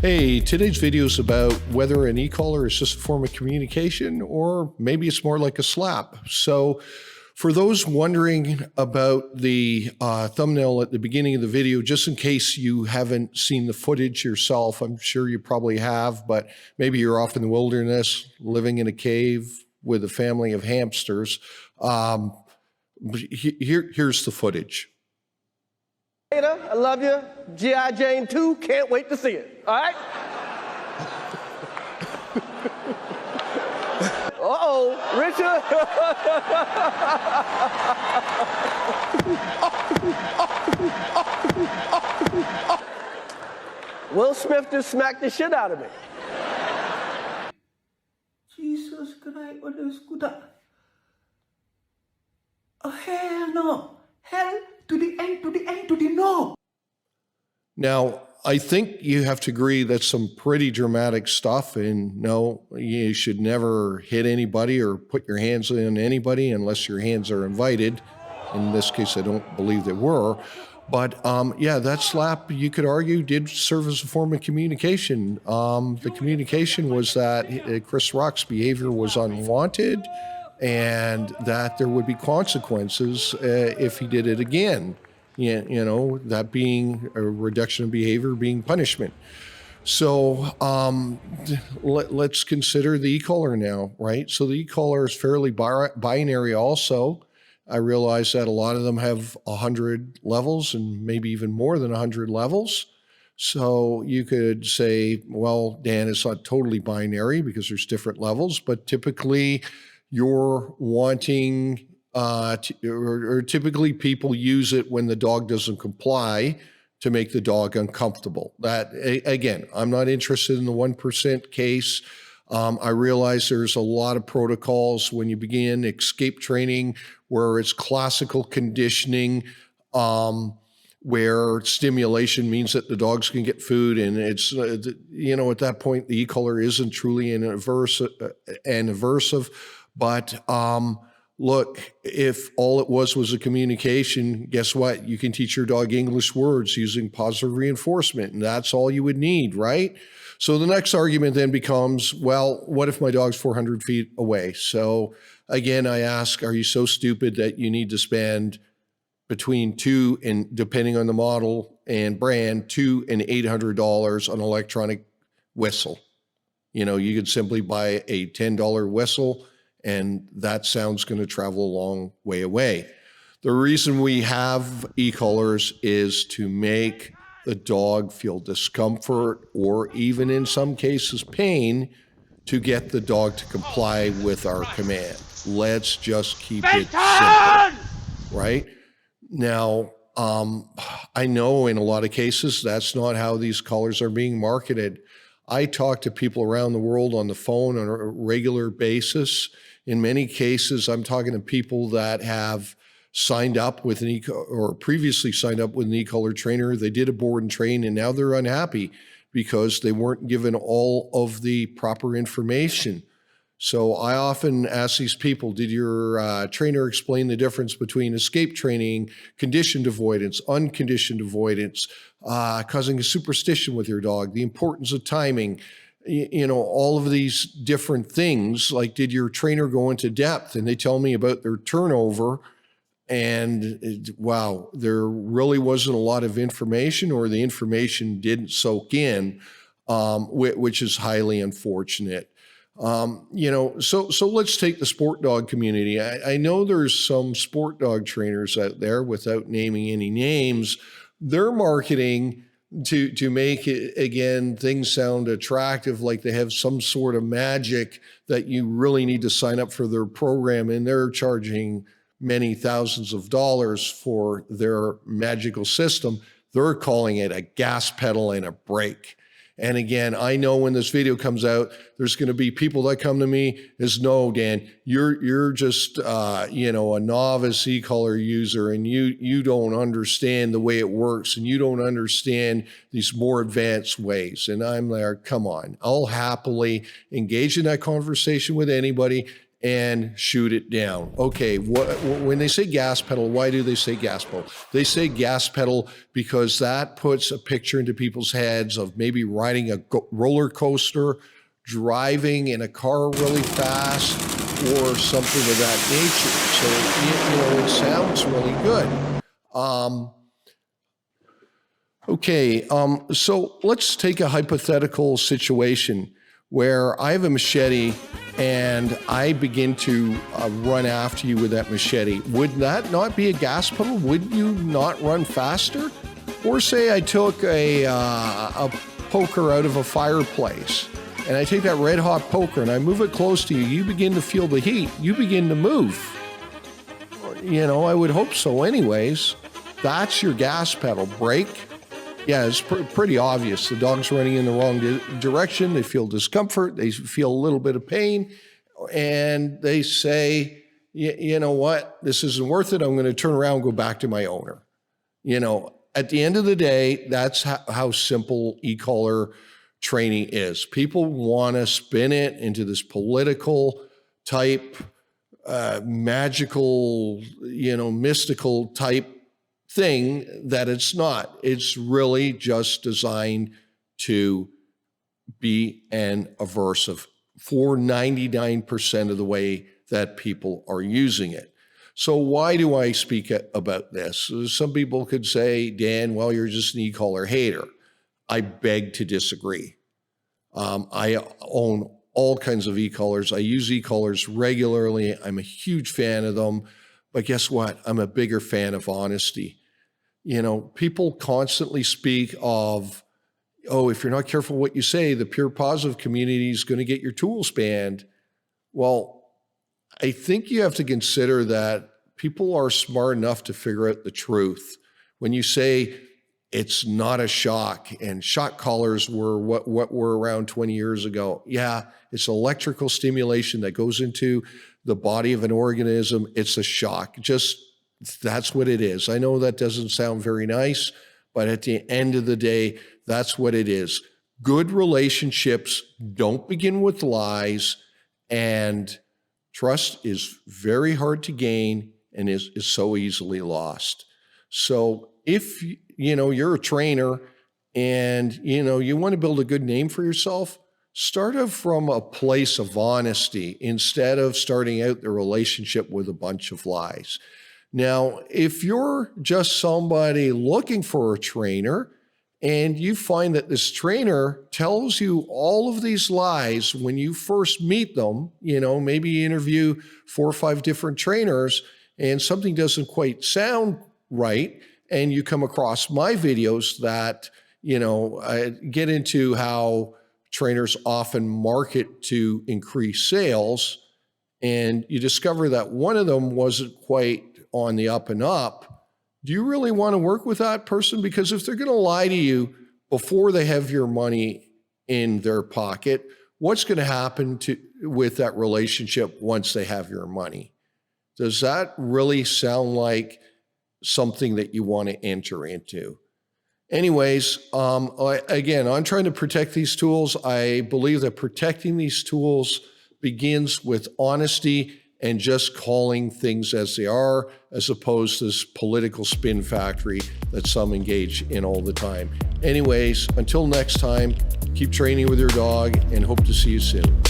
Hey, today's video is about whether an eCollar is just a form of communication or maybe it's more like a slap. So for those wondering about the thumbnail at the beginning of the video, just in case you haven't seen the footage yourself, I'm sure you probably have, but maybe you're off in the wilderness, living in a cave with a family of hamsters. Here's the footage. I love you. G.I. Jane 2, can't wait to see it. All right? Uh-oh, Richard. Will Smith just smacked the shit out of me. Jesus Christ, what is good? Oh, hell no. Hell to the end, to the end, to the no. Now, I think you have to agree that's some pretty dramatic stuff, and no, you should never hit anybody or put your hands on anybody unless your hands are invited. In this case, I don't believe they were. But yeah, that slap, you could argue, did serve as a form of communication. The communication was that Chris Rock's behavior was unwanted and that there would be consequences if he did it again. You know, that being a reduction of behavior being punishment. So let's consider the eCollar now, right? So the eCollar is fairly binary also. I realize that a lot of them have 100 levels and maybe even more than 100 levels. So you could say, well, Dan, it's not totally binary because there's different levels, but typically you're wanting or typically people use it when the dog doesn't comply to make the dog uncomfortable. That, again, I'm not interested in the 1% case. I realize there's a lot of protocols when you begin escape training where it's classical conditioning, where stimulation means that the dogs can get food, and it's, you know, at that point, the eCollar isn't truly an aversive, but look, if all it was a communication, guess what? You can teach your dog English words using positive reinforcement, and that's all you would need, right? So the next argument then becomes, well, what if my dog's 400 feet away? So again, I ask, are you so stupid that you need to spend between $2 and, depending on the model and brand, $200 and $800 on an electronic whistle? You know, you could simply buy a $10 whistle, and that sound's going to travel a long way away. The reason we have eCollars is to make the dog feel discomfort or even in some cases pain to get the dog to comply with our command. Let's just keep it simple, right? Now, I know in a lot of cases that's not how these collars are being marketed. I talk to people around the world on the phone on a regular basis. In many cases, I'm talking to people that have signed up with an or previously signed up with an eCollar trainer. They did a board and train, and now they're unhappy because they weren't given all of the proper information. So I often ask these people, did your trainer explain the difference between escape training, conditioned avoidance, unconditioned avoidance, causing a superstition with your dog, the importance of timing, you know, all of these different things? Like, did your trainer go into depth? And they tell me about their turnover, and wow, there really wasn't a lot of information, or the information didn't soak in, which is highly unfortunate. You know, so let's take the sport dog community. I know there's some sport dog trainers out there, without naming any names, they're marketing to make it, again, things sound attractive, like they have some sort of magic that you really need to sign up for their program, and they're charging many thousands of dollars for their magical system. They're calling it a gas pedal and a brake. And again, I know when this video comes out, there's going to be people that come to me as, no, Dan, you're just you know, a novice eCollar user, and you don't understand the way it works, and you don't understand these more advanced ways. And I'm like, come on, I'll happily engage in that conversation with anybody and shoot it down. Okay, when they say gas pedal, why do they say gas pedal? They say gas pedal because that puts a picture into people's heads of maybe riding a roller coaster, driving in a car really fast, or something of that nature. So, it sounds really good. Okay, so let's take a hypothetical situation where I have a machete and I begin to run after you with that machete. Would that not be a gas pedal? Would you not run faster? Or say I took a poker out of a fireplace and I take that red hot poker and I move it close to you, you begin to feel the heat, you begin to move. I would hope so anyways. That's your gas pedal. Brake. Yeah, it's pretty obvious. The dog's running in the wrong direction. They feel discomfort. They feel a little bit of pain. And they say, you know what? This isn't worth it. I'm going to turn around and go back to my owner. At the end of the day, that's how simple eCollar training is. People want to spin it into this political type, magical, mystical type thing that it's not. It's really just designed to be an aversive for 99% of the way that people are using it. So why do I speak about this? Some people could say, Dan, well, you're just an eCollar hater. I beg to disagree. I own all kinds of eCollars. I use eCollars regularly. I'm a huge fan of them. But guess what? I'm a bigger fan of honesty. People constantly speak of, oh, if you're not careful what you say, the pure positive community is going to get your tools banned. Well, I think you have to consider that people are smart enough to figure out the truth. When you say it's not a shock and shock collars were what were around 20 years ago. Yeah, it's electrical stimulation that goes into the body of an organism. It's a shock. That's what it is. I know that doesn't sound very nice, but at the end of the day, that's what it is. Good relationships don't begin with lies, and trust is very hard to gain and is so easily lost. So if you're a trainer and you want to build a good name for yourself, start out from a place of honesty instead of starting out the relationship with a bunch of lies. Now, if you're just somebody looking for a trainer and you find that this trainer tells you all of these lies when you first meet them, maybe you interview 4 or 5 different trainers and something doesn't quite sound right, and you come across my videos that, I get into how trainers often market to increase sales, and you discover that one of them wasn't quite on the up and up, do you really want to work with that person? Because if they're going to lie to you before they have your money in their pocket, what's going to happen with that relationship once they have your money? Does that really sound like something that you want to enter into? Anyways, again, I'm trying to protect these tools. I believe that protecting these tools begins with honesty and just calling things as they are, as opposed to this political spin factory that some engage in all the time. Anyways, until next time, keep training with your dog and hope to see you soon.